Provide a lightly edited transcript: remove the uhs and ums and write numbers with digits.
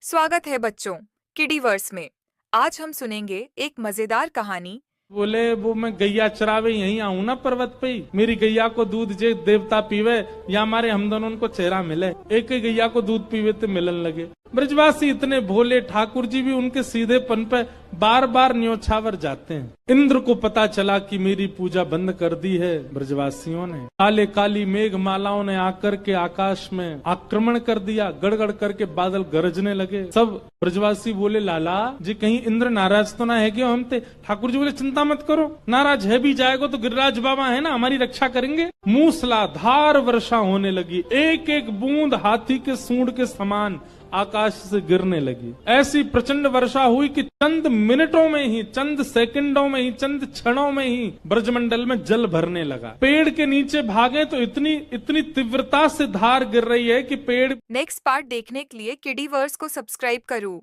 स्वागत है बच्चों किडीवर्स में। आज हम सुनेंगे एक मजेदार कहानी। बोले वो मैं गैया चरावे यहीं आऊं ना पर्वत पे ही, मेरी गैया को दूध जे देवता पीवे या हमारे हम दोनों को चेहरा मिले। एक ही गैया को दूध पीवे तो मिलन लगे। ब्रजवासी इतने भोले, ठाकुर जी भी उनके सीधेपन पे बार बार न्योछावर जाते हैं। इंद्र को पता चला कि मेरी पूजा बंद कर दी है ब्रजवासियों ने। काले काली मेघ मालाओं ने आकर के आकाश में आक्रमण कर दिया। गड़गड़ करके बादल गरजने लगे। सब ब्रजवासी बोले, लाला जी कहीं इंद्र नाराज तो ना है क्यों हम ते? ठाकुर जी बोले, चिंता मत करो, नाराज है भी जाएगा तो गिरिराज बाबा है ना, हमारी रक्षा करेंगे। मूसलाधार वर्षा होने लगी। एक एक बूंद हाथी के सूंड के समान आकाश से गिरने लगी। ऐसी प्रचंड वर्षा हुई कि चंद मिनटों में ही, चंद सेकंडों में ही, चंद क्षणों में ही ब्रजमंडल में जल भरने लगा। पेड़ के नीचे भागे तो इतनी इतनी तीव्रता से धार गिर रही है कि पेड़। नेक्स्ट पार्ट देखने के लिए किडीवर्स को सब्सक्राइब करो।